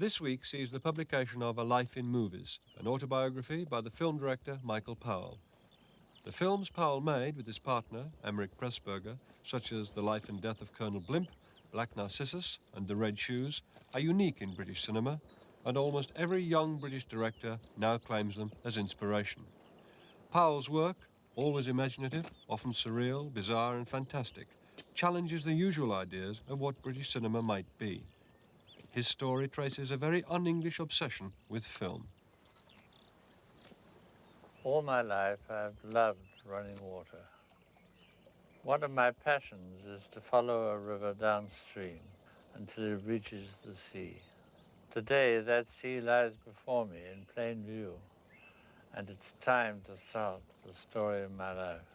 This week sees the publication of A Life in Movies, an autobiography by the film director Michael Powell. The films Powell made with his partner, Emmerich Pressburger, such as The Life and Death of Colonel Blimp, Black Narcissus and The Red Shoes, are unique in British cinema, and almost every young British director now claims them as inspiration. Powell's work, always imaginative, often surreal, bizarre and fantastic, challenges the usual ideas of what British cinema might be. His story traces a very un-English obsession with film. All my life I've loved running water. One of my passions is to follow a river downstream until it reaches the sea. Today that sea lies before me in plain view, and it's time to start the story of my life.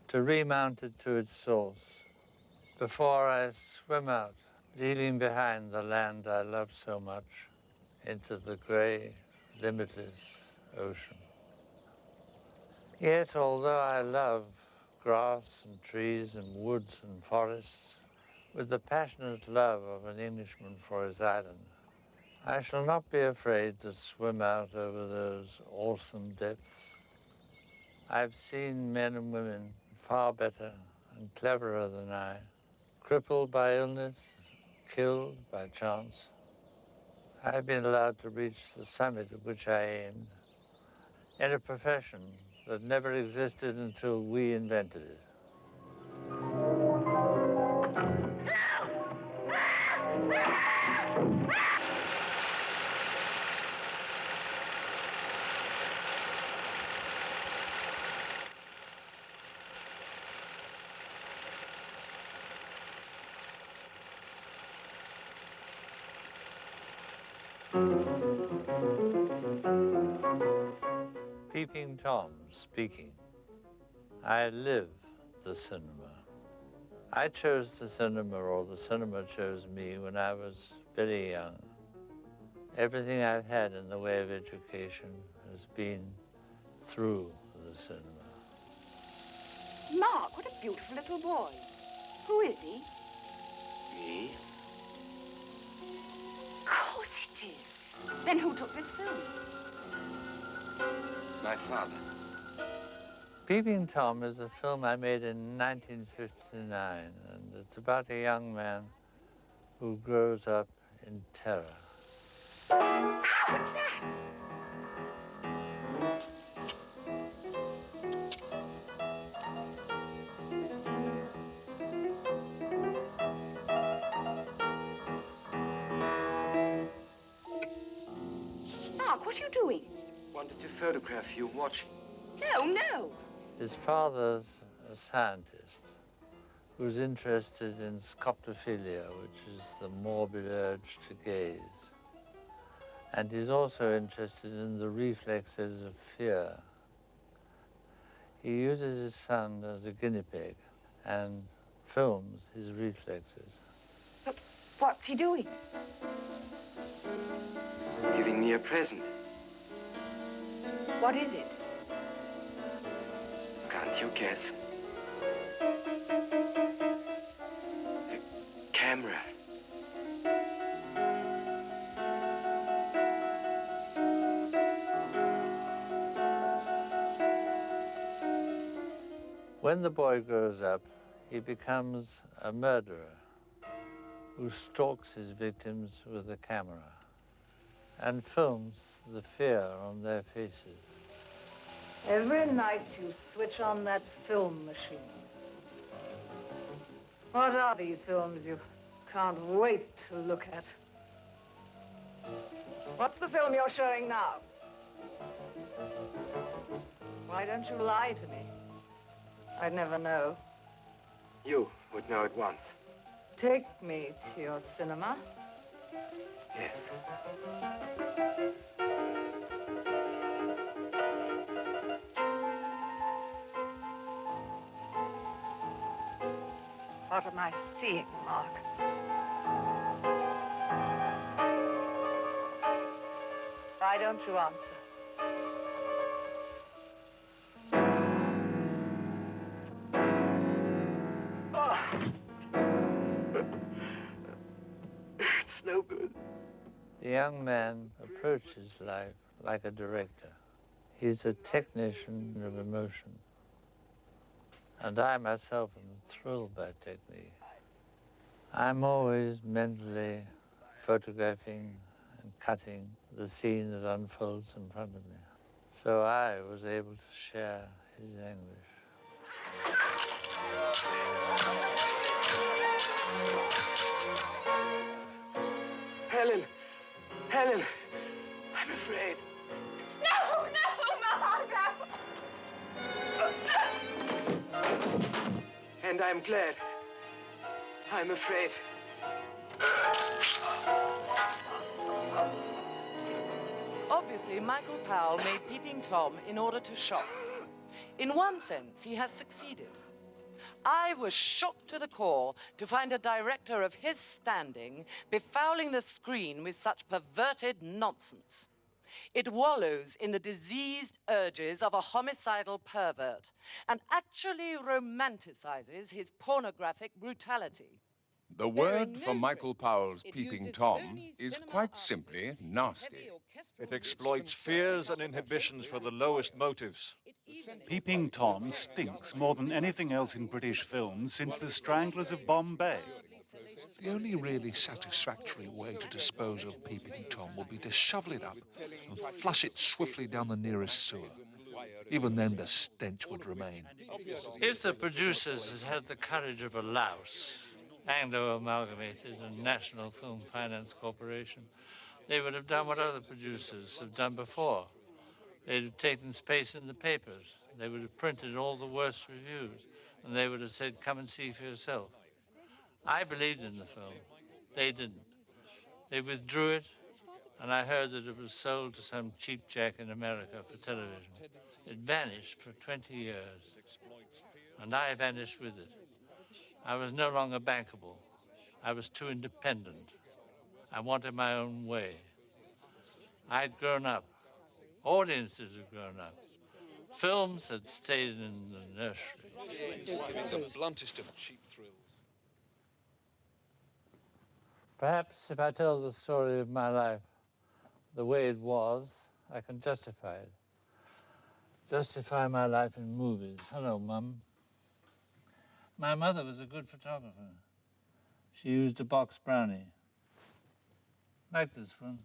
To remount it to its source before I swim out, leaving behind the land I love so much into the grey, limitless ocean. Yet, although I love grass and trees and woods and forests with the passionate love of an Englishman for his island, I shall not be afraid to swim out over those awesome depths. I've seen men and women far better and cleverer than I, crippled by illness, killed by chance. I've been allowed to reach the summit at which I aimed in a profession that never existed until we invented it. Peeping Tom speaking. I live the cinema. I chose the cinema, or the cinema chose me, when I was very young. Everything I've had in the way of education has been through the cinema. Mark, what a beautiful little boy. Who is he? Me? Of course it is. Then who took this film? My father. Peeping Tom is a film I made in 1959, and it's about a young man who grows up in terror. What's that? Mark, what are you doing? Wanted to photograph you watching. No, no. His father's a scientist who's interested in scoptophilia, which is the morbid urge to gaze. And he's also interested in the reflexes of fear. He uses his son as a guinea pig and films his reflexes. But what's he doing? Giving me a present. What is it? Can't you guess? A camera. When the boy grows up, he becomes a murderer who stalks his victims with a camera and films the fear on their faces. Every night you switch on that film machine. What are these films you can't wait to look at? What's the film you're showing now? Why don't you lie to me? I'd never know. You would know at once. Take me to your cinema. Yes. What am I seeing, Mark? Why don't you answer? It's no good. The young man approached his life like a director. He's a technician of emotion. And I myself am thrilled by technique. I'm always mentally photographing and cutting the scene that unfolds in front of me. So I was able to share his anguish. Helen! Helen! I'm afraid. No, no, Mother! And I'm glad. I'm afraid. Obviously, Michael Powell made Peeping Tom in order to shock. In one sense, he has succeeded. I was shocked to the core to find a director of his standing befouling the screen with such perverted nonsense. It wallows in the diseased urges of a homicidal pervert and actually romanticizes his pornographic brutality. The word for Michael Powell's Peeping Tom is quite simply nasty. It exploits fears and inhibitions for the lowest motives. Peeping Tom stinks more than anything else in British films since The Stranglers of Bombay. The only really satisfactory way to dispose of Peeping Tom would be to shovel it up and flush it swiftly down the nearest sewer. Even then, the stench would remain. If the producers had had the courage of a louse, Anglo Amalgamated and National Film Finance Corporation, they would have done what other producers have done before. They'd have taken space in the papers. They would have printed all the worst reviews, and they would have said, come and see for yourself. I believed in the film. They didn't. They withdrew it, and I heard that it was sold to some cheap jack in America for television. It vanished for 20 years, and I vanished with it. I was no longer bankable. I was too independent. I wanted my own way. I'd grown up. Audiences had grown up. Films had stayed in the nursery. The bluntest of cheap thrills. Perhaps if I tell the story of my life the way it was, I can justify it. Justify my life in movies. Hello, Mum. My mother was a good photographer. She used a box brownie, like this one.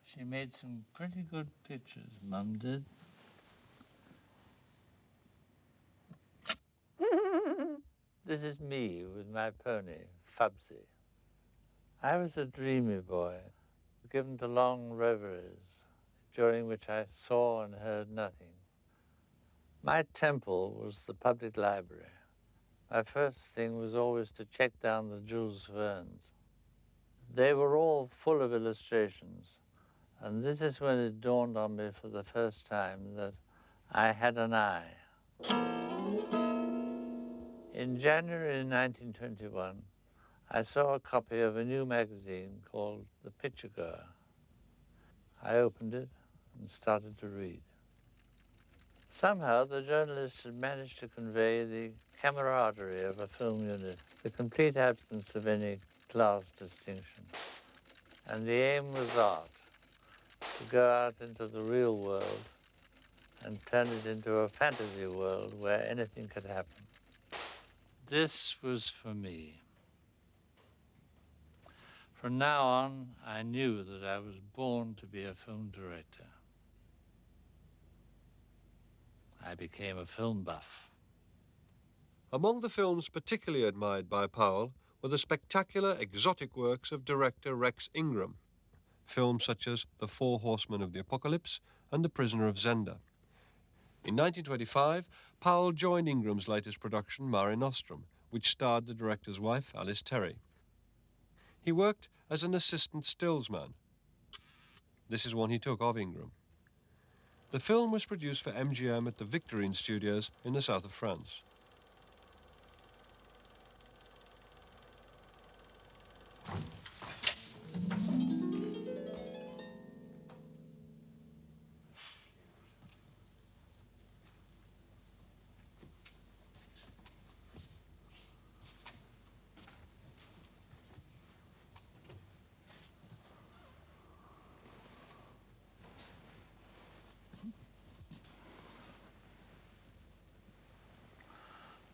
She made some pretty good pictures, Mum did. This is me with my pony, Fubsy. I was a dreamy boy, given to long reveries, during which I saw and heard nothing. My temple was the public library. My first thing was always to check down the Jules Verne's. They were all full of illustrations, and this is when it dawned on me for the first time that I had an eye. In January 1921, I saw a copy of a new magazine called The Picture Goer. I opened it and started to read. Somehow, the journalist had managed to convey the camaraderie of a film unit, the complete absence of any class distinction. And the aim was art, to go out into the real world and turn it into a fantasy world where anything could happen. This was for me. From now on, I knew that I was born to be a film director. I became a film buff. Among the films particularly admired by Powell were the spectacular, exotic works of director Rex Ingram, films such as The Four Horsemen of the Apocalypse and The Prisoner of Zenda. In 1925, Powell joined Ingram's latest production, Mare Nostrum, which starred the director's wife, Alice Terry. He worked as an assistant stillsman. This is one he took of Ingram. The film was produced for MGM at the Victorine Studios in the south of France.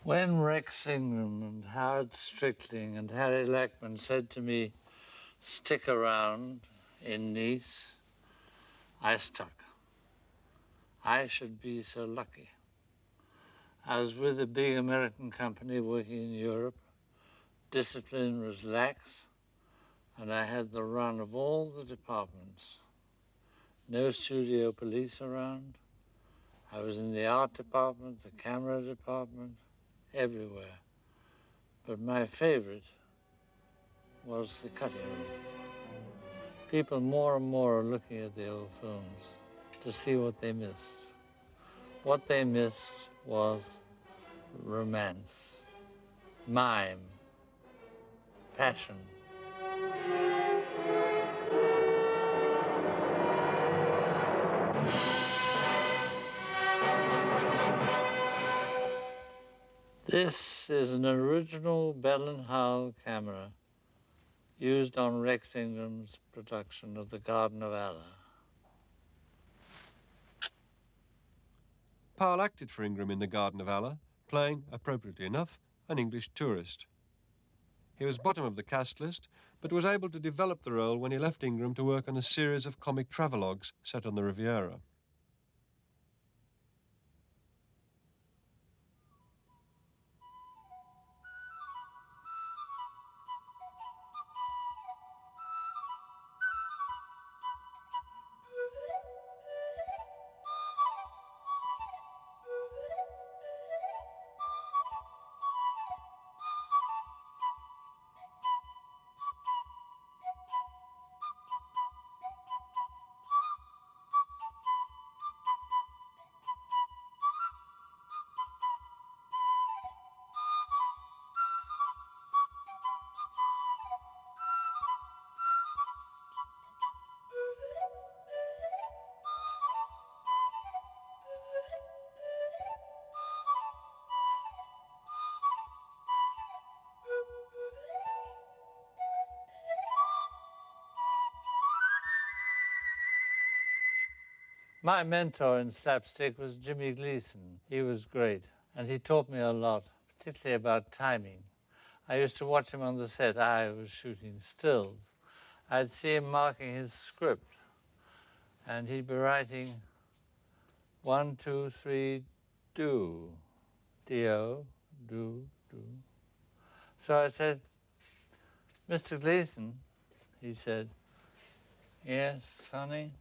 When Rex Ingram and Howard Strickling and Harry Lackman said to me, stick around in Nice, I stuck. I should be so lucky. I was with a big American company working in Europe. Discipline was lax, and I had the run of all the departments. No studio police around. I was in the art department, the camera department, everywhere. But my favorite was the cutting room. People more and more are looking at the old films to see what they missed. What they missed was romance, mime, passion. This is an original Bell & Howell camera used on Rex Ingram's production of The Garden of Allah. Powell acted for Ingram in The Garden of Allah, playing, appropriately enough, an English tourist. He was bottom of the cast list, but was able to develop the role when he left Ingram to work on a series of comic travelogues set on the Riviera. My mentor in slapstick was Jimmy Gleason. He was great, and he taught me a lot, particularly about timing. I used to watch him on the set. I was shooting stills. I'd see him marking his script, and he'd be writing 1, 2, 3, do, D-O, do. So I said, Mr. Gleason, he said, yes, Sonny?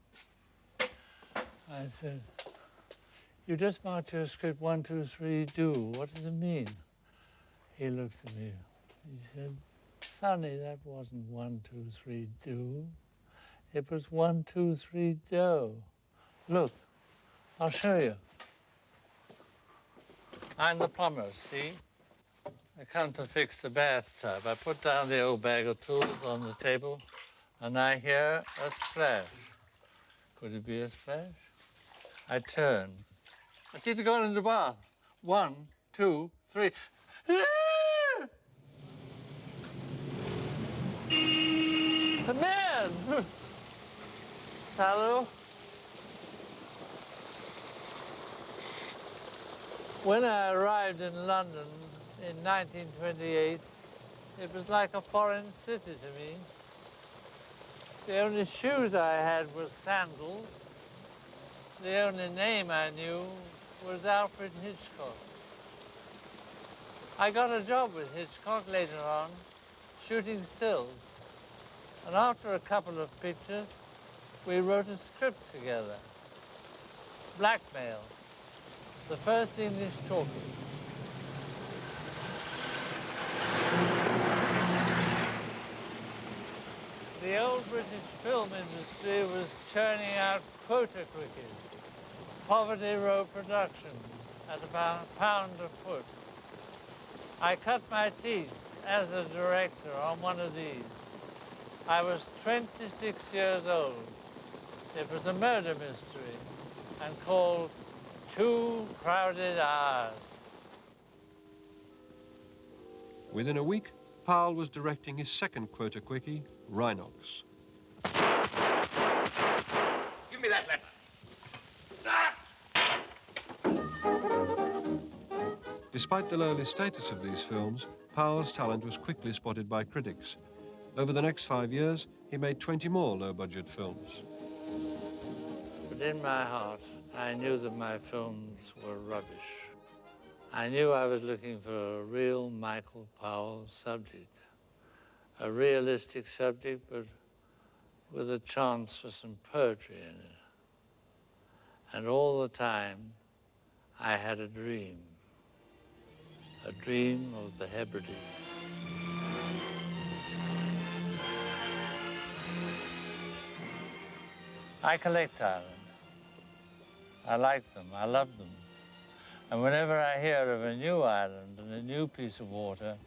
I said, you just marked your script 1, 2, 3, do. What does it mean? He looked at me. He said, Sonny, that wasn't 1, 2, 3, do. It was 1, 2, 3, do. Look, I'll show you. I'm the plumber, see? I come to fix the bathtub. I put down the old bag of tools on the table, and I hear a splash. Could it be a splash? I turn. I see the girl in the bath. 1, 2, 3. The man! Hello? When I arrived in London in 1928, it was like a foreign city to me. The only shoes I had were sandals. The only name I knew was Alfred Hitchcock. I got a job with Hitchcock later on, shooting stills. And after a couple of pictures, we wrote a script together. Blackmail, the first English talkie. The old British film industry was churning out quota quickies, Poverty Row Productions at about a pound a foot. I cut my teeth as a director on one of these. I was 26 years old. It was a murder mystery and called 2 Crowded Hours. Within a week, Powell was directing his second quota quickie, Rhinox. Give me that letter. Despite the lowly status of these films, Powell's talent was quickly spotted by critics. Over the next 5 years, he made 20 more low-budget films. But in my heart, I knew that my films were rubbish. I knew I was looking for a real Michael Powell subject, a realistic subject, but with a chance for some poetry in it. And all the time, I had a dream of the Hebrides. I collect islands. I like them, I love them. And whenever I hear of a new island and a new piece of water,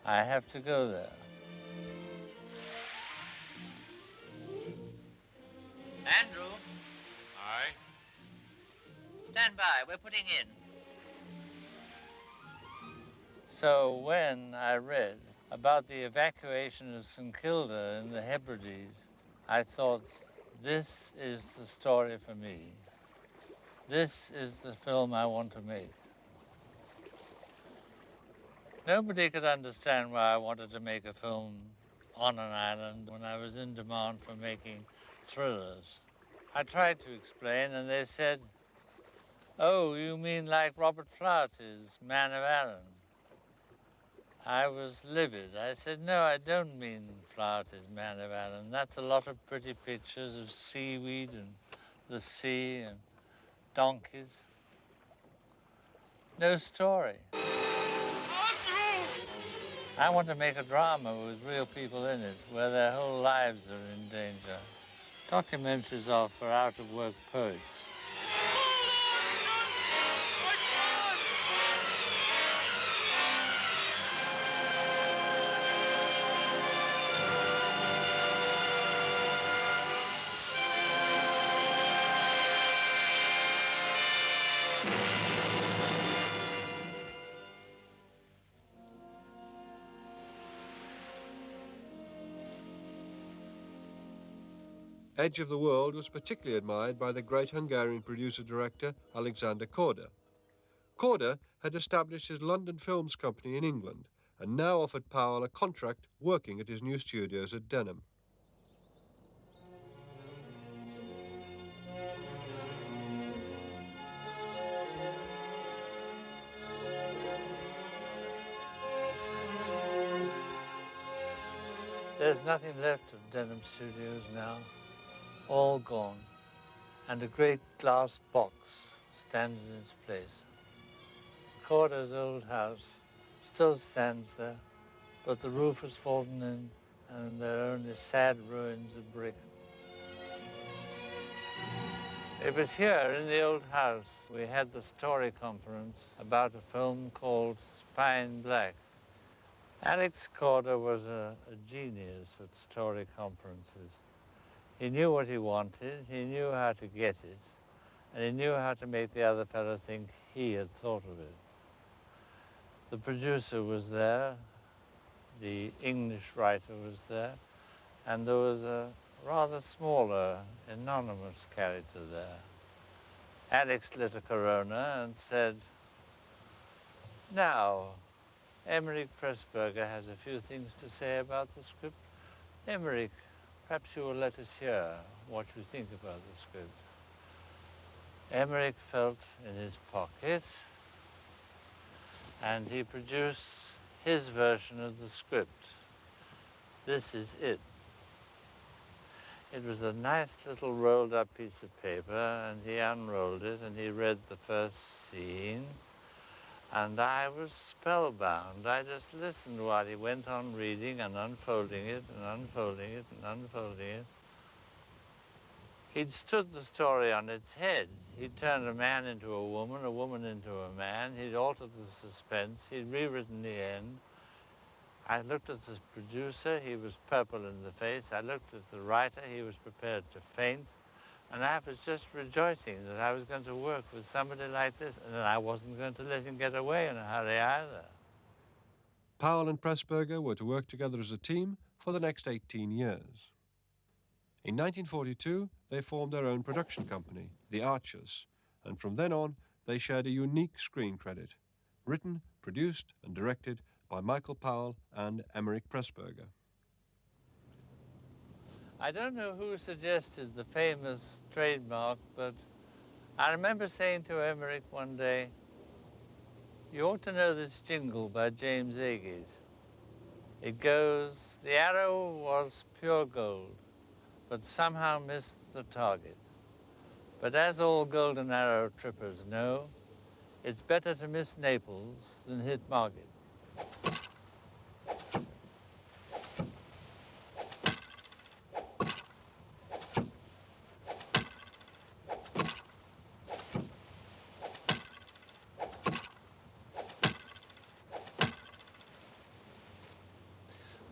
I have to go there. Andrew? Aye? Stand by, we're putting in. So when I read about the evacuation of St. Kilda in the Hebrides, I thought, this is the story for me. This is the film I want to make. Nobody could understand why I wanted to make a film on an island when I was in demand for making thrillers. I tried to explain, and they said, "Oh, you mean like Robert Flaherty's Man of Arran?" I was livid. I said, "No, I don't mean Flaherty's Man of Arran. That's a lot of pretty pictures of seaweed and the sea and donkeys. No story. I want to make a drama with real people in it, where their whole lives are in danger. Documentaries are for out-of-work poets." Edge of the World was particularly admired by the great Hungarian producer-director Alexander Korda. Korda had established his London Films Company in England and now offered Powell a contract working at his new studios at Denham. There's nothing left of Denham Studios now. All gone. And a great glass box stands in its place. Korda's old house still stands there, but the roof has fallen in and there are only sad ruins of brick. It was here in the old house we had the story conference about a film called Spy in Black. Alex Korda was a genius at story conferences. He knew what he wanted, he knew how to get it, and he knew how to make the other fellow think he had thought of it. The producer was there, the English writer was there, and there was a rather smaller, anonymous character there. Alex lit a Corona and said, "Now, Emmerich Pressburger has a few things to say about the script. Emmerich, perhaps you will let us hear what you think about the script." Emmerich felt in his pocket and he produced his version of the script. This is it. It was a nice little rolled up piece of paper, and he unrolled it and he read the first scene. And I was spellbound. I just listened while he went on reading and unfolding it and unfolding it and unfolding it. He'd stood the story on its head. He'd turned a man into a woman into a man. He'd altered the suspense. He'd rewritten the end. I looked at the producer. He was purple in the face. I looked at the writer. He was prepared to faint. And I was just rejoicing that I was going to work with somebody like this, and I wasn't going to let him get away in a hurry either. Powell and Pressburger were to work together as a team for the next 18 years. In 1942, they formed their own production company, the Archers, and from then on, they shared a unique screen credit. Written, produced and directed by Michael Powell and Emmerich Pressburger. I don't know who suggested the famous trademark, but I remember saying to Emmerich one day, "You ought to know this jingle by James Agate. It goes, 'The arrow was pure gold, but somehow missed the target. But as all golden arrow trippers know, it's better to miss Naples than hit Margate.'"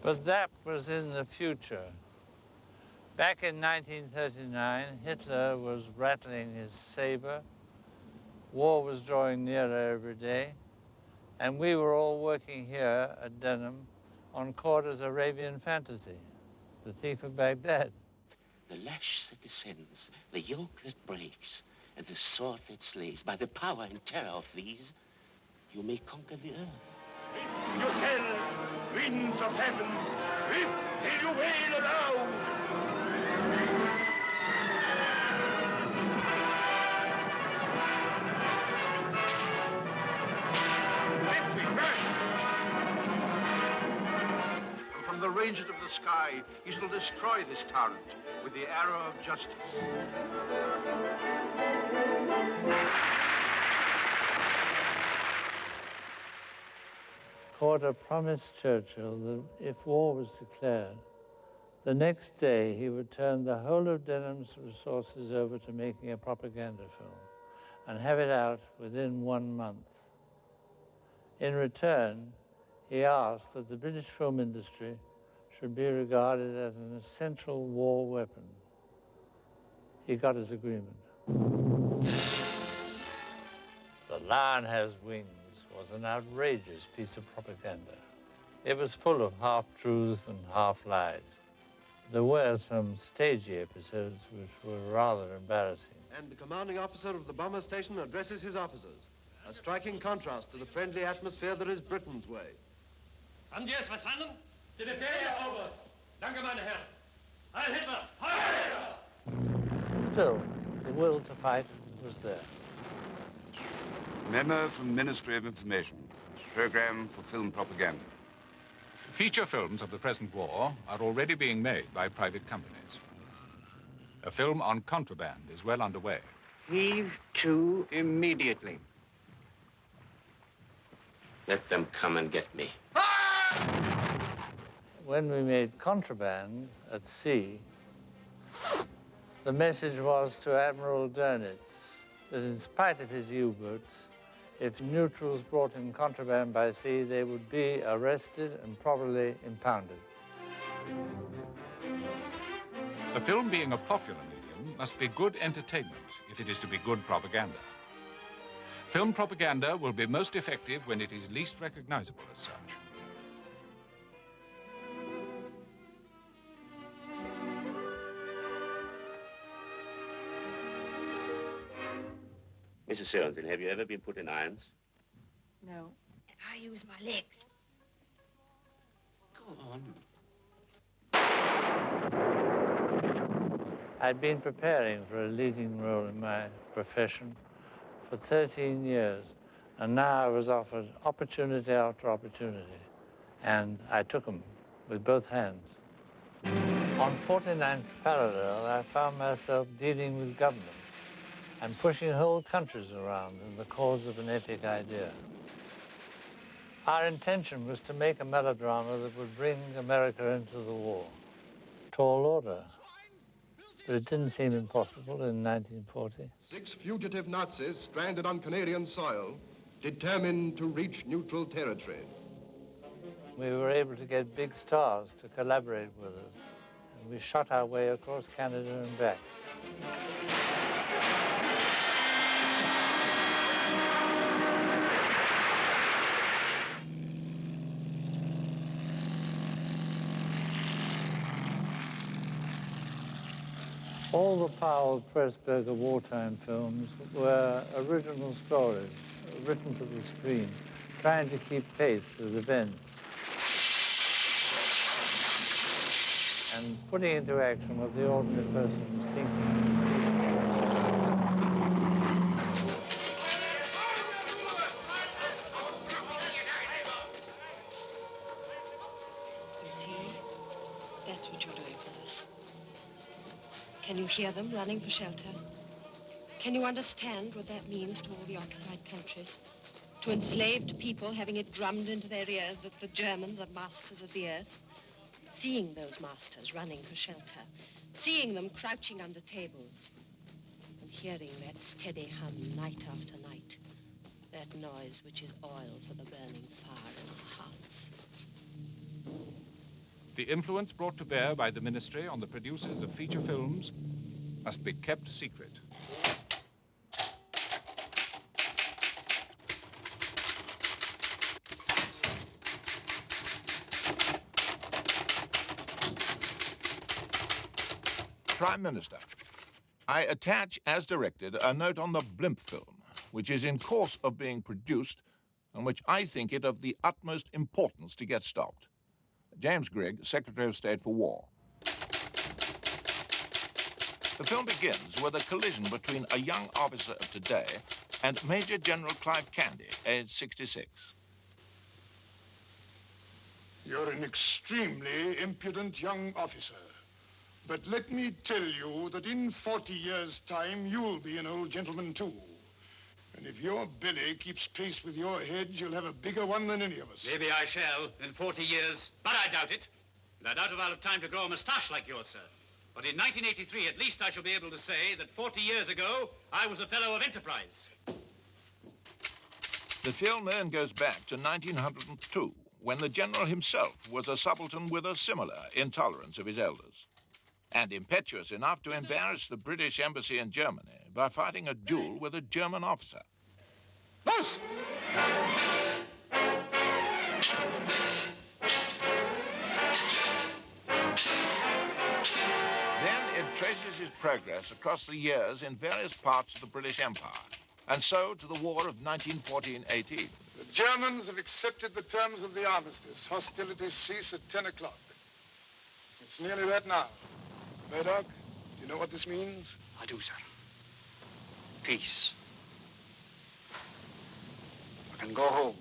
But that was in the future. Back in 1939, Hitler was rattling his saber, war was drawing nearer every day, and we were all working here at Denham on Corder's Arabian fantasy, The Thief of Baghdad. The lash that descends, the yoke that breaks, and the sword that slays. By the power and terror of these, you may conquer the earth. Lift yourselves, winds of heaven, lift till you wail aloud. And from the ranges of the sky, he shall destroy this tyrant with the arrow of justice. Corder promised Churchill that if war was declared, the next day he would turn the whole of Denham's resources over to making a propaganda film and have it out within 1 month. In return, he asked that the British film industry should be regarded as an essential war weapon. He got his agreement. The Lion Has Wings was an outrageous piece of propaganda. It was full of half-truths and half-lies. There were some stagey episodes which were rather embarrassing. And the commanding officer of the bomber station addresses his officers, a striking contrast to the friendly atmosphere that is Britain's way. Haben Sie es verstanden? Die Befehle, Herr Oberst. Danke, meine Herren. Heil Hitler! Heil Hitler! Still, the will to fight was there. Memo from Ministry of Information. Program for film propaganda. Feature films of the present war are already being made by private companies. A film on contraband is well underway. Heave to immediately. Let them come and get me. When we made Contraband at sea, the message was to Admiral Dönitz that in spite of his U-boats, if neutrals brought in contraband by sea, they would be arrested and probably impounded. A film being a popular medium must be good entertainment if it is to be good propaganda. Film propaganda will be most effective when it is least recognizable as such. Mrs. Sorensen, have you ever been put in irons? No. I use my legs. Go on. I'd been preparing for a leading role in my profession for 13 years, and now I was offered opportunity after opportunity, and I took them with both hands. On 49th parallel, I found myself dealing with governments and pushing whole countries around in the cause of an epic idea. Our intention was to make a melodrama that would bring America into the war. Tall order. But it didn't seem impossible in 1940. 6 fugitive Nazis stranded on Canadian soil, determined to reach neutral territory. We were able to get big stars to collaborate with us, and we shot our way across Canada and back. All the Powell Pressburger wartime films were original stories written to the screen trying to keep pace with events, and putting into action what the ordinary person is thinking. You see, that's what you're doing for us. Can you hear them running for shelter? Can you understand what that means to all the occupied countries? To enslaved people having it drummed into their ears that the Germans are masters of the earth? Seeing those masters running for shelter, seeing them crouching under tables, and hearing that steady hum night after night, that noise which is oil for the burning fire in our hearts. The influence brought to bear by the ministry on the producers of feature films must be kept secret. Prime Minister, I attach, as directed, a note on the blimp film, which is in course of being produced and which I think it of the utmost importance to get stopped. James Grigg, Secretary of State for War. The film begins with a collision between a young officer of today and Major General Clive Candy, aged 66. You're an extremely impudent young officer. But let me tell you that in 40 years' time, you'll be an old gentleman, too. And if your belly keeps pace with your head, you'll have a bigger one than any of us. Maybe I shall in 40 years, but I doubt it. And I doubt if I'll have time to grow a moustache like yours, sir. But in 1983, at least I shall be able to say that 40 years ago, I was a fellow of enterprise. The film then goes back to 1902, when the general himself was a subaltern with a similar intolerance of his elders, and impetuous enough to embarrass the British embassy in Germany by fighting a duel with a German officer. Boss! Then it traces his progress across the years in various parts of the British Empire, and so to the War of 1914-18. The Germans have accepted the terms of the armistice. Hostilities cease at 10 o'clock. It's nearly that now. Murdoch, do you know what this means? I do, sir. Peace. I can go home.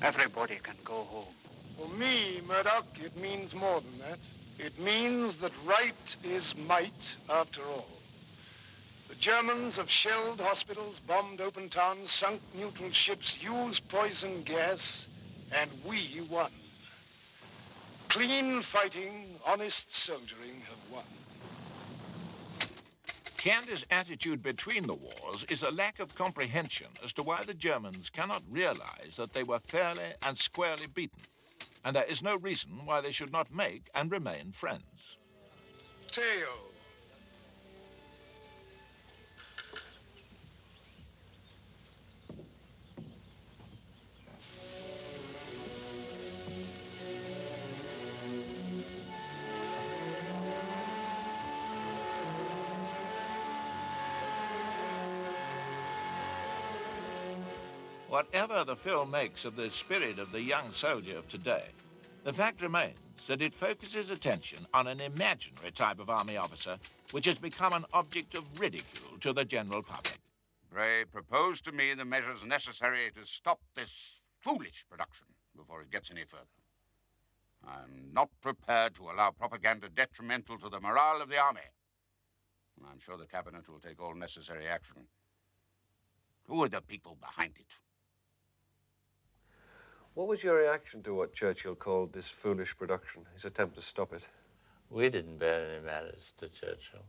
Everybody can go home. For me, Murdoch, it means more than that. It means that right is might, after all. The Germans have shelled hospitals, bombed open towns, sunk neutral ships, used poison gas, and we won. Clean fighting, honest soldiering have won. Candy's attitude between the wars is a lack of comprehension as to why the Germans cannot realize that they were fairly and squarely beaten, and there is no reason why they should not make and remain friends. Teo. Whatever the film makes of the spirit of the young soldier of today, the fact remains that it focuses attention on an imaginary type of army officer which has become an object of ridicule to the general public. Bray, propose to me the measures necessary to stop this foolish production before it gets any further. I'm not prepared to allow propaganda detrimental to the morale of the army. I'm sure the Cabinet will take all necessary action. Who are the people behind it? What was your reaction to what Churchill called this foolish production, his attempt to stop it? We didn't bear any malice to Churchill.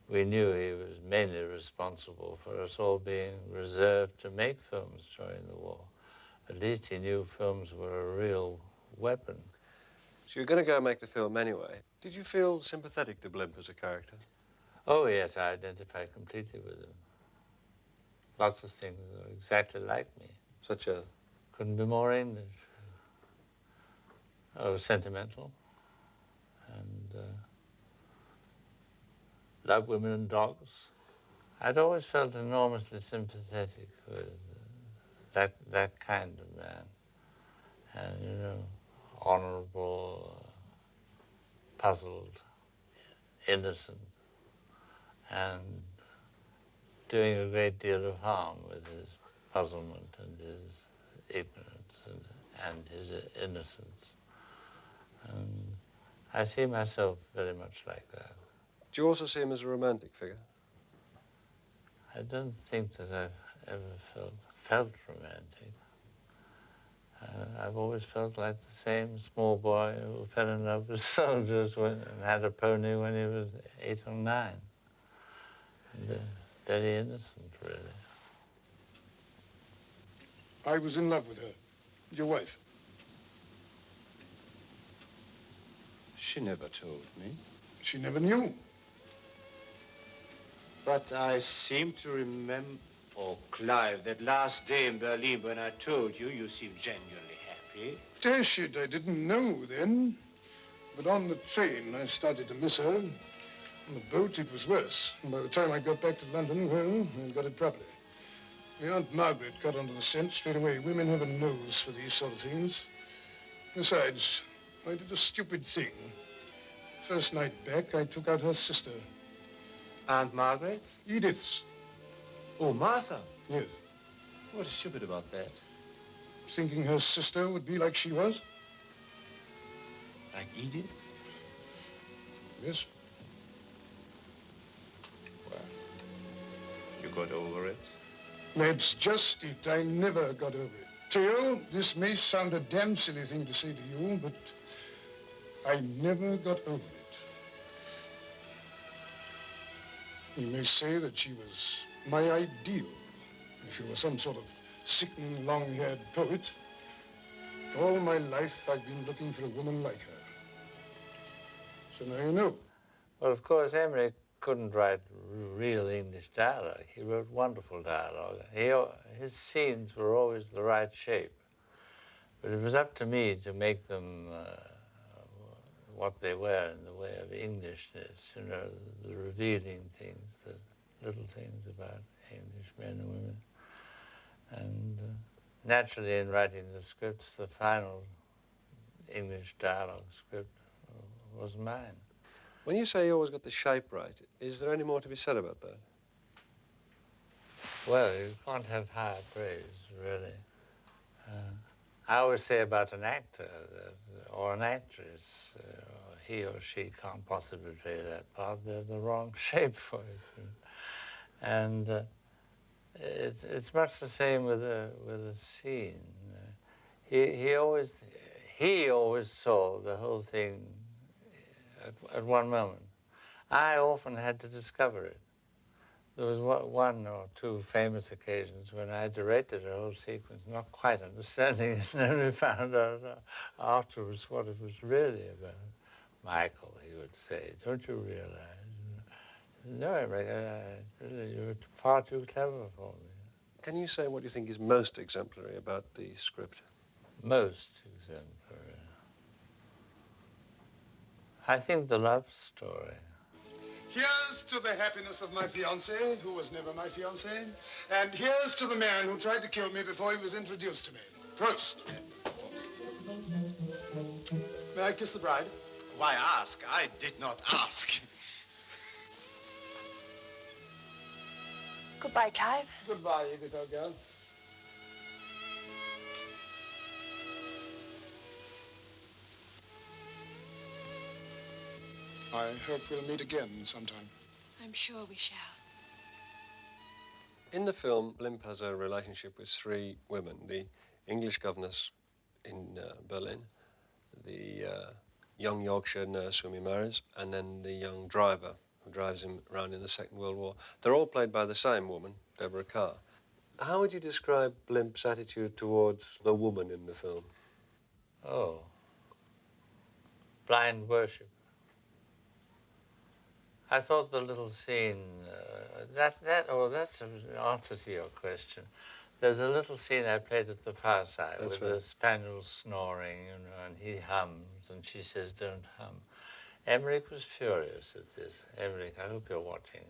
We knew he was mainly responsible for us all being reserved to make films during the war. At least he knew films were a real weapon. So you're going to go and make the film anyway. Did you feel sympathetic to Blimp as a character? Oh, yes, I identify completely with him. Lots of things are exactly like me. Such as? Couldn't be more English. I was sentimental and loved women and dogs. I'd always felt enormously sympathetic with that kind of man. And, you know, honorable, puzzled, innocent, and doing a great deal of harm with his puzzlement and his ignorance and his innocence. And I see myself very much like that. Do you also see him as a romantic figure? I don't think that I've ever felt romantic. I've always felt like the same small boy who fell in love with soldiers and had a pony when he was 8 or 9. And, very innocent, really. I was in love with her, your wife. She never told me. She never knew. But I seem to remember, oh, Clive, that last day in Berlin when I told you, you seemed genuinely happy. Dash it, I didn't know then. But on the train, I started to miss her. On the boat, it was worse. And by the time I got back to London, well, I got it properly. My Aunt Margaret got onto the scent straight away. Women have a nose for these sort of things. Besides, I did a stupid thing. First night back, I took out her sister. Aunt Margaret? Edith's. Oh, Martha? Yes. What's stupid about that? Thinking her sister would be like she was? Like Edith? Yes. Well, you got over it? That's just it. I never got over it. Theo, this may sound a damn silly thing to say to you, but I never got over it. You may say that she was my ideal. If she were some sort of sickening, long-haired poet. All my life, I've been looking for a woman like her. So now you know. Well, of course, Emmerich couldn't write real English dialogue. He wrote wonderful dialogue. His scenes were always the right shape. But it was up to me to make them what they were in the way of Englishness, you know, the revealing things, the little things about English men and women. And naturally, in writing the scripts, the final English dialogue script was mine. When you say you always got the shape right, is there any more to be said about that? Well, you can't have higher praise, really. I always say about an actor or an actress, he or she can't possibly play that part. They're the wrong shape for it. And it's much the same with a scene. He always saw the whole thing at one moment. I often had to discover it. There was one or two famous occasions when I directed a whole sequence, not quite understanding it, and then we found out afterwards what it was really about. Michael, he would say, don't you realize? No, really, you were far too clever for me. Can you say what you think is most exemplary about the script? Most exemplary. I think the love story. Here's to the happiness of my fiancée, who was never my fiancée. And here's to the man who tried to kill me before he was introduced to me. Prost. May I kiss the bride? Why ask? I did not ask. Goodbye, Clive. Goodbye, Edith, old girl. I hope we'll meet again sometime. I'm sure we shall. In the film, Blimp has a relationship with 3 women. The English governess in Berlin, the young Yorkshire nurse whom he marries, and then the young driver who drives him around in the Second World War. They're all played by the same woman, Deborah Kerr. How would you describe Blimp's attitude towards the woman in the film? Oh, blind worship. I thought the little scene, that's an answer to your question. There's a little scene I played at the fireside with the spaniel snoring, you know, and he hums, and she says, don't hum. Emmerich was furious at this. Emmerich, I hope you're watching.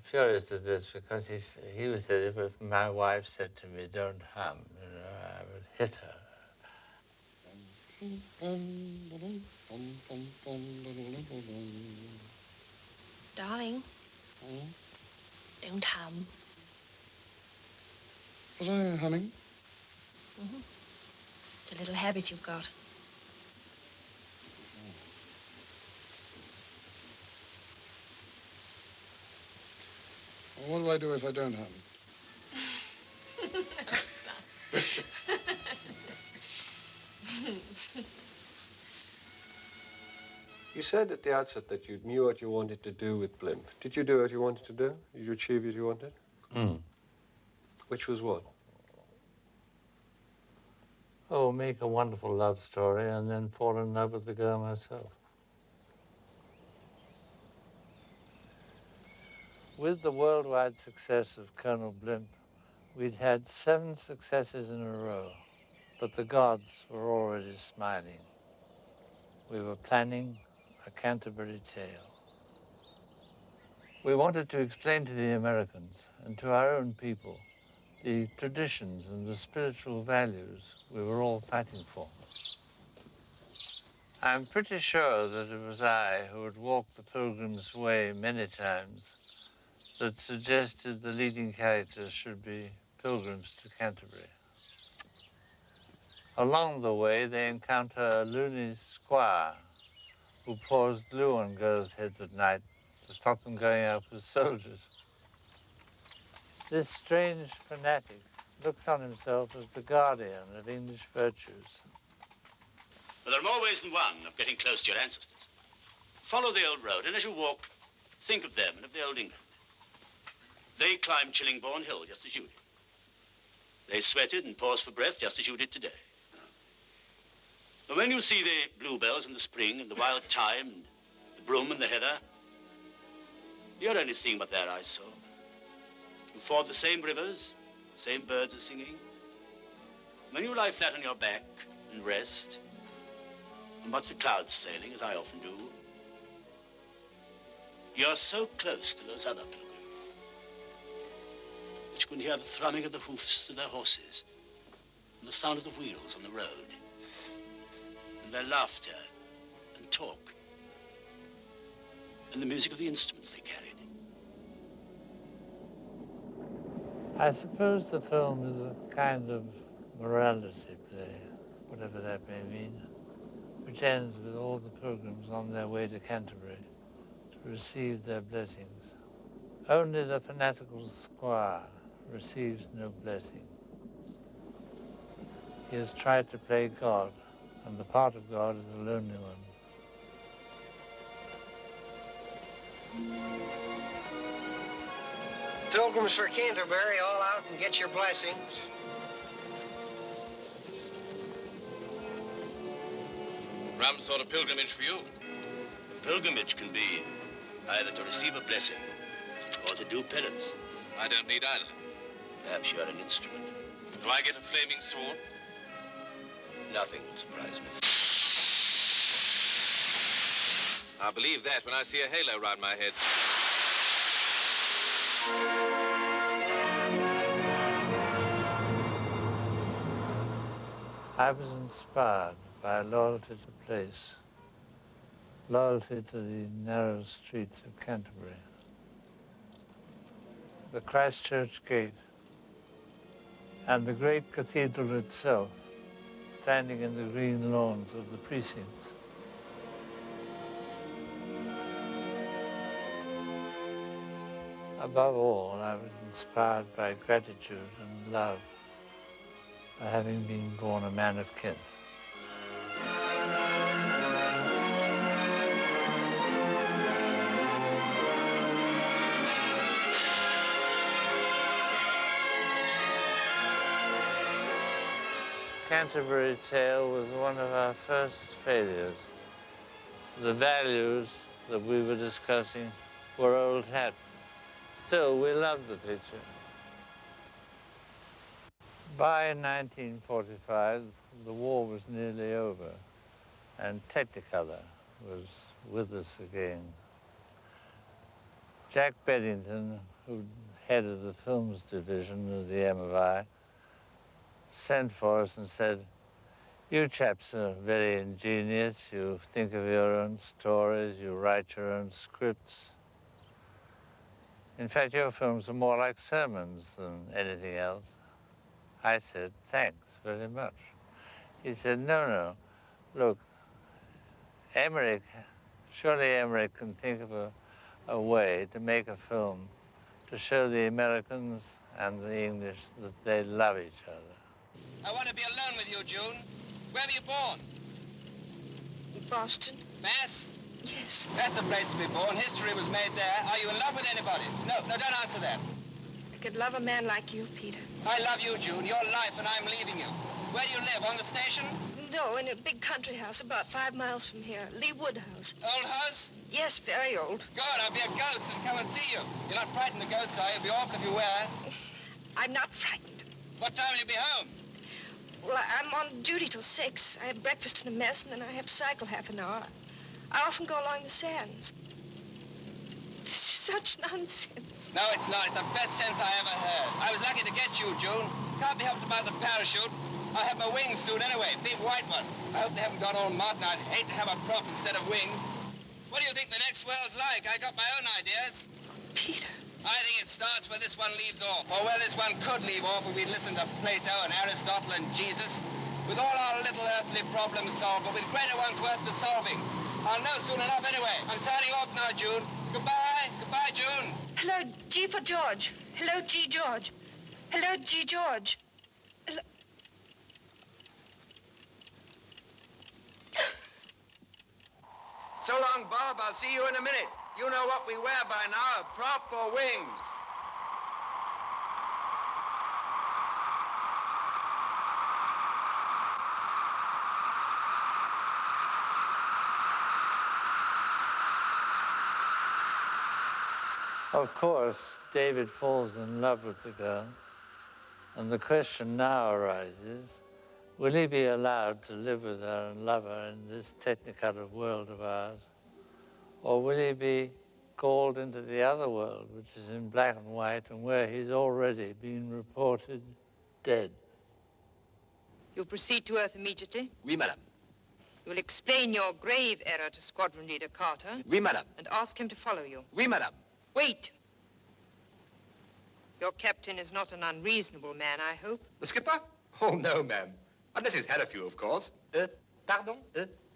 furious at this because he was said if my wife said to me, "Don't hum," I would hit her. Darling, don't hum. Was I humming? Mm-hmm. It's a little habit you've got. Well, what do I do if I don't hum? You said at the outset that you knew what you wanted to do with Blimp. Did you do what you wanted to do? Did you achieve what you wanted? Which was what? Oh, make a wonderful love story and then fall in love with the girl myself. With the worldwide success of Colonel Blimp, we'd had 7 successes in a row, but the gods were already smiling. We were planning a Canterbury Tale. We wanted to explain to the Americans and to our own people the traditions and the spiritual values we were all fighting for. I'm pretty sure that it was I who had walked the Pilgrim's Way many times that suggested the leading characters should be pilgrims to Canterbury. Along the way, they encounter a loony squire who pours glue on girls' heads at night to stop them going out with soldiers. This strange fanatic looks on himself as the guardian of English virtues. But there are more ways than one of getting close to your ancestors. Follow the old road, and as you walk, think of them and of the old England. They climbed Chillingbourne Hill just as you did. They sweated and paused for breath just as you did today. But when you see the bluebells in the spring and the wild thyme and the broom and the heather, you're only seeing what their eyes saw. You ford the same rivers, the same birds are singing. When you lie flat on your back and rest, and watch the clouds sailing, as I often do, you're so close to those other pilgrims that you can hear the thrumming of the hoofs of their horses, and the sound of the wheels on the road, and their laughter and talk, and the music of the instruments they carried. I suppose the film is a kind of morality play, whatever that may mean, which ends with all the pilgrims on their way to Canterbury to receive their blessings. Only the fanatical squire receives no blessing. He has tried to play God, and the part of God is the lonely one. Pilgrims for Canterbury, all out and get your blessings. Rum sort of pilgrimage for you. A pilgrimage can be either to receive a blessing or to do penance. I don't need either. Perhaps you're an instrument. Do I get a flaming sword? Nothing will surprise me. I'll believe that when I see a halo round my head. I was inspired by loyalty to place, loyalty to the narrow streets of Canterbury, the Christchurch Gate, and the great cathedral itself, standing in the green lawns of the precincts. Above all, I was inspired by gratitude and love for having been born a man of Kent. Canterbury Tale was one of our first failures. The values that we were discussing were old hat. Still, we loved the picture. By 1945, the war was nearly over, and Technicolor was with us again. Jack Beddington, who headed the films division of the MFI, sent for us and said, "You chaps are very ingenious. You think of your own stories, you write your own scripts. In fact, your films are more like sermons than anything else." I said, "Thanks very much." He said, no, look, surely Emmerich can think of a way to make a film to show the Americans and the English that they love each other." I want to be alone with you, June. Where were you born? In Boston. Mass? Yes. That's a place to be born. History was made there. Are you in love with anybody? No, don't answer that. I could love a man like you, Peter. I love you, June. Your life, and I'm leaving you. Where do you live? On the station? No, in a big country house about 5 miles from here. Lee Wood House. Old house? Yes, very old. Good, I'll be a ghost and come and see you. You're not frightened of ghosts, are you? It'd be awful if you were. I'm not frightened. What time will you be home? Well, I'm on duty till 6. I have breakfast in the mess, and then I have to cycle half an hour. I often go along the sands. This is such nonsense. No, it's not. It's the best sense I ever heard. I was lucky to get you, June. Can't be helped about the parachute. I'll have my wings soon anyway, big white ones. I hope they haven't got all modern. I'd hate to have a prop instead of wings. What do you think the next world's like? I got my own ideas. Peter. I think it starts where this one leaves off, or where this one could leave off if we'd listened to Plato and Aristotle and Jesus. With all our little earthly problems solved, but with greater ones worth the solving. I'll know soon enough anyway. I'm signing off now, June. Goodbye. Goodbye, June. Hello, G for George. Hello, G. George. Hello, G. George. Hello. So long, Bob. I'll see you in a minute. You know what we wear by now, a prop or wings. Of course, David falls in love with the girl, and the question now arises, will he be allowed to live with her and love her in this technicolor world of ours? Or will he be called into the other world, which is in black and white, and where he's already been reported dead? You'll proceed to Earth immediately? Oui, madame. You will explain your grave error to Squadron Leader Carter. Oui, madame. And ask him to follow you. Oui, madame. Wait. Your captain is not an unreasonable man, I hope. The skipper? Oh, no, ma'am. Unless he's had a few, of course. Pardon?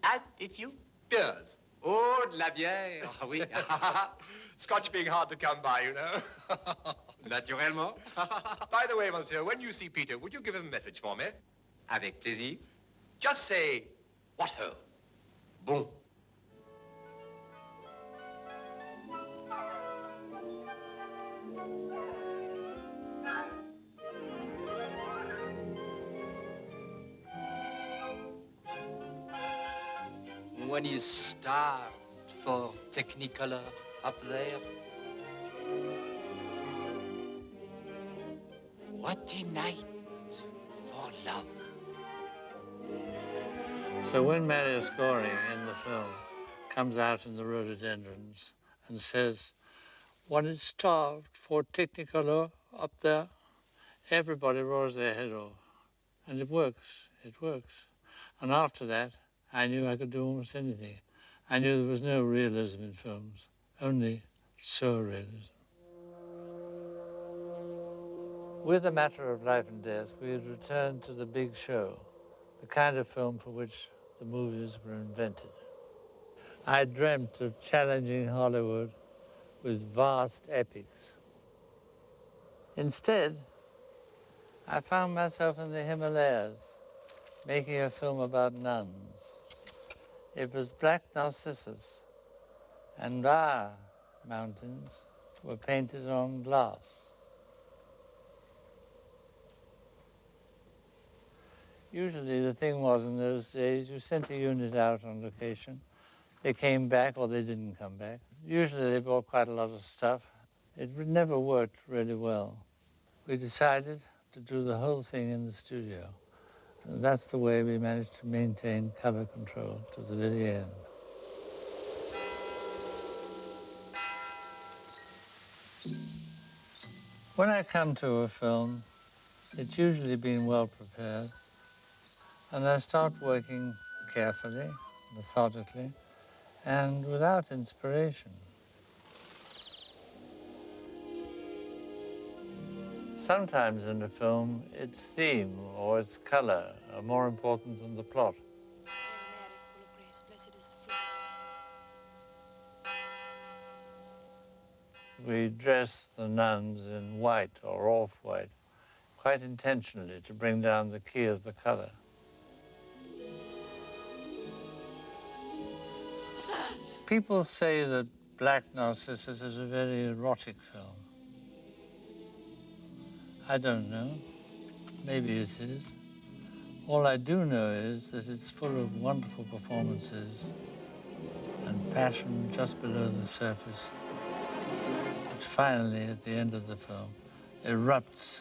Had a few? Beers. Oh, de la bière. Oui. Scotch being hard to come by, you know. Naturellement. By the way, monsieur, when you see Peter, would you give him a message for me? Avec plaisir. Just say, what ho? Bon. When he's starved for Technicolor up there. What a night for love. So when Marius Goring in the film comes out in the rhododendrons and says, "One is starved for Technicolor up there," everybody roars their head off. And it works. And after that, I knew I could do almost anything. I knew there was no realism in films, only surrealism. With A Matter of Life and Death, we had returned to the big show, the kind of film for which the movies were invented. I dreamt of challenging Hollywood with vast epics. Instead, I found myself in the Himalayas, making a film about nuns. It was Black Narcissus, and our mountains were painted on glass. Usually the thing was in those days, you sent a unit out on location. They came back or they didn't come back. Usually they brought quite a lot of stuff. It never worked really well. We decided to do the whole thing in the studio. And that's the way we managed to maintain color control to the very end. When I come to a film, it's usually been well prepared, and I start working carefully, methodically, and without inspiration. Sometimes in a film, its theme or its color are more important than the plot. We dress the nuns in white or off-white, quite intentionally to bring down the key of the color. People say that Black Narcissus is a very erotic film. I don't know. Maybe it is. All I do know is that it's full of wonderful performances and passion just below the surface. But finally, at the end of the film, erupts.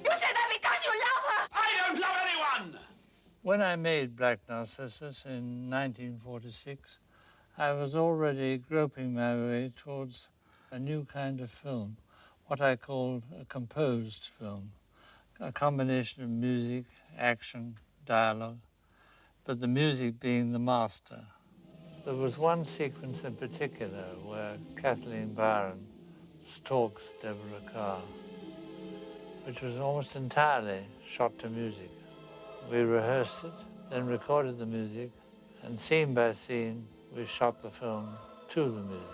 You say that because you love her! I don't love anyone! When I made Black Narcissus in 1946, I was already groping my way towards a new kind of film, what I called a composed film, a combination of music, action, dialogue, but the music being the master. There was one sequence in particular where Kathleen Byron stalks Deborah Carr, which was almost entirely shot to music. We rehearsed it, then recorded the music, and scene by scene, we shot the film to the music.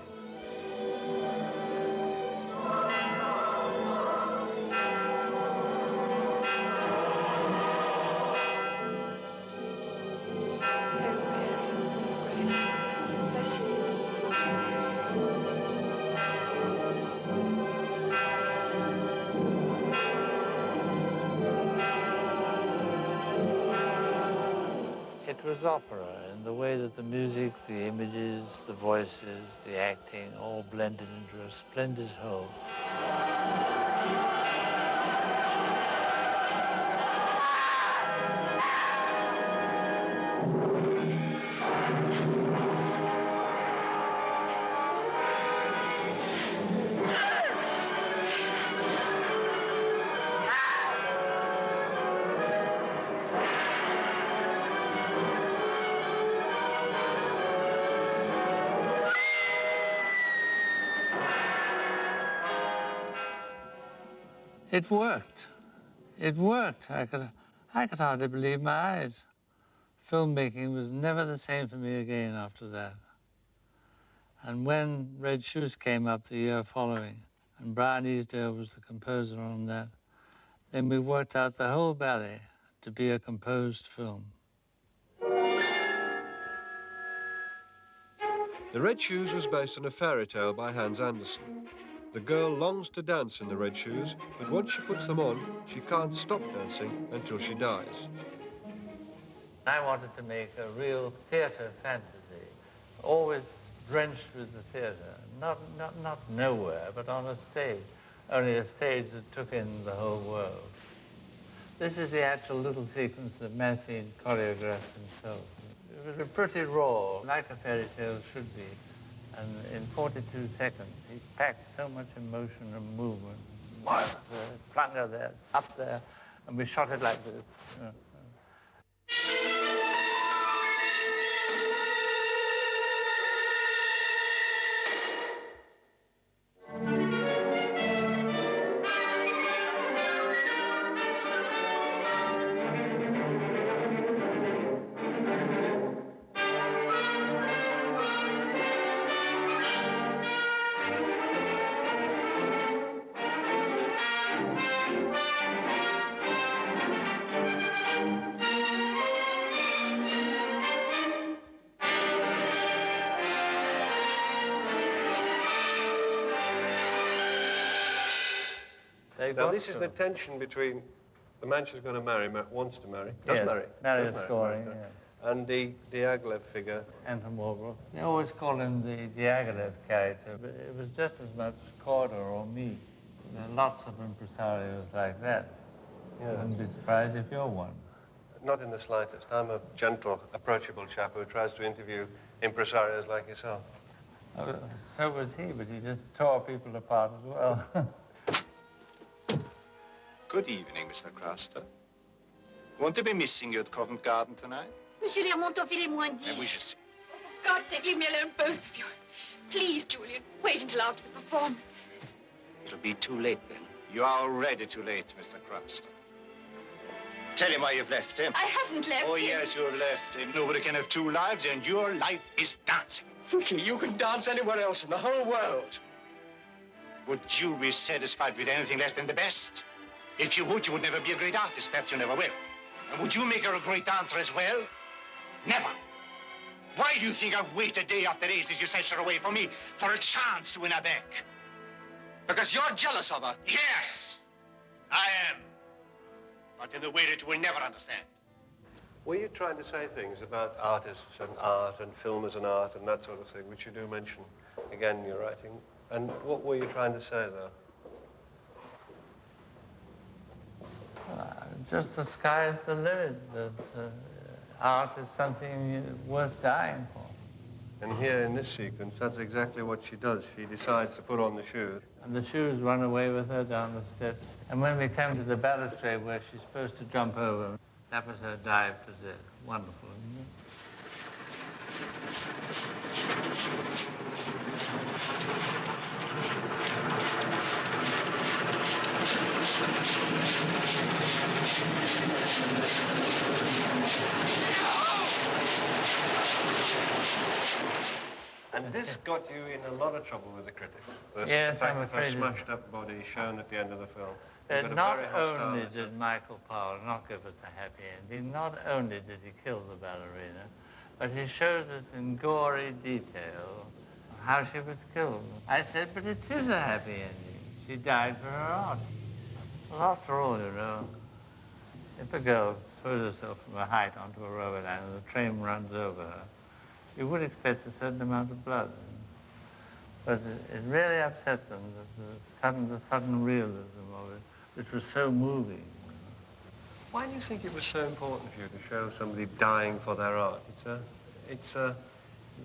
It was opera in the way that the music, the images, the voices, the acting all blended into a splendid whole. It worked. It worked. I could hardly believe my eyes. Filmmaking was never the same for me again after that. And when Red Shoes came up the year following, and Brian Easdale was the composer on that, then we worked out the whole ballet to be a composed film. The Red Shoes was based on a fairy tale by Hans Andersen. The girl longs to dance in the red shoes, but once she puts them on, she can't stop dancing until she dies. I wanted to make a real theatre fantasy, always drenched with the theatre, not nowhere, but on a stage, only a stage that took in the whole world. This is the actual little sequence that Massine choreographed himself. It was pretty raw, like a fairy tale should be. And in 42 seconds, he packed so much emotion and movement. Flung her there, up there, and we shot it like this. You know. Now, this is the tension between the man she's going to marry, wants to marry, does marry. Marry scoring, and the Diaghilev figure. Anton Walbrook. They always call him the Diaghilev character, but it was just as much Corder or me. There are lots of impresarios like that. Yeah. I wouldn't be surprised if you're one. Not in the slightest. I'm a gentle, approachable chap who tries to interview impresarios like yourself. So was he, but he just tore people apart as well. Good evening, Mr. Craster. Won't they be missing you at Covent Garden tonight? Monsieur Lermontoff, il est moins 10. Oui, je sais. For God's sake, leave me alone, both of you. Please, Julian, wait until after the performance. It'll be too late then. You are already too late, Mr. Craster. Tell him why you've left him. I haven't left him. Oh, yes, you've left him. Nobody can have two lives, and your life is dancing. Vicky, you can dance anywhere else in the whole world. Would you be satisfied with anything less than the best? If you would, you would never be a great artist. Perhaps you never will. And would you make her a great dancer as well? Never. Why do you think I waited day after day since you snatched her away from me for a chance to win her back? Because you're jealous of her. Yes, I am. But in a way that you will never understand. Were you trying to say things about artists and art and film as an art and that sort of thing, which you do mention again in your writing? And what were you trying to say there? Just the sky is the limit. That art is something worth dying for. And here in this sequence, that's exactly what she does. She decides to put on the shoes. And the shoes run away with her down the steps. And when we come to the balustrade where she's supposed to jump over, that was her dive to death. Wonderful, isn't it? And this got you in a lot of trouble with the critics. Yes, the fact I'm that her afraid smashed up body shown at the end of the film. Not only did Michael Powell not give us a happy ending, not only did he kill the ballerina, but he shows us in gory detail how she was killed. I said, but it is a happy ending. She died for her art. Well, after all, you know, if a girl throws herself from a height onto a rubber line and the train runs over her, you would expect a certain amount of blood. But it really upset them, the sudden realism of it, which was so moving. Why do you think it was so important for you to show somebody dying for their art?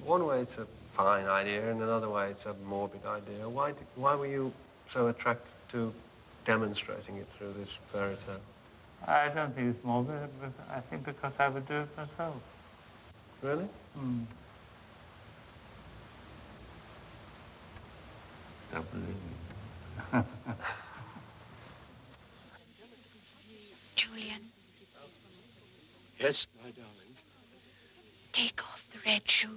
One way it's a fine idea, and another way it's a morbid idea. Why were you so attracted to demonstrating it through this fairy tale? I don't think it's morbid. I think because I would do it myself. Really? Mm. Don't believe me. Julian, Yes, my darling. take off the red shoes.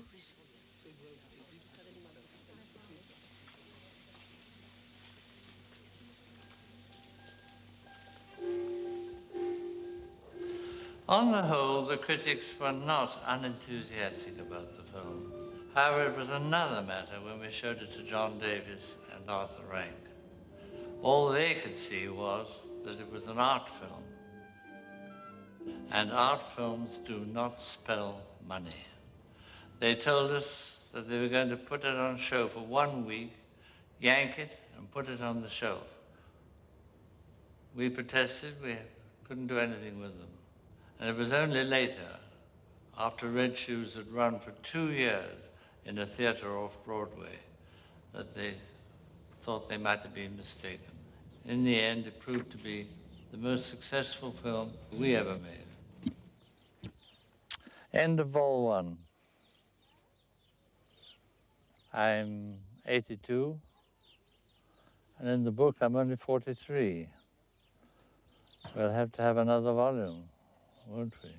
On the whole, the critics were not unenthusiastic about the film. However, it was another matter when we showed it to John Davis and Arthur Rank. All they could see was that it was an art film. And art films do not spell money. They told us that they were going to put it on show for 1 week, yank it, and put it on the shelf. We protested, we couldn't do anything with them. And it was only later, after Red Shoes had run for 2 years in a theater off Broadway, that they thought they might have been mistaken. In the end, it proved to be the most successful film we ever made. End of Vol 1. I'm 82, and in the book I'm only 43. We'll have to have another volume, won't we?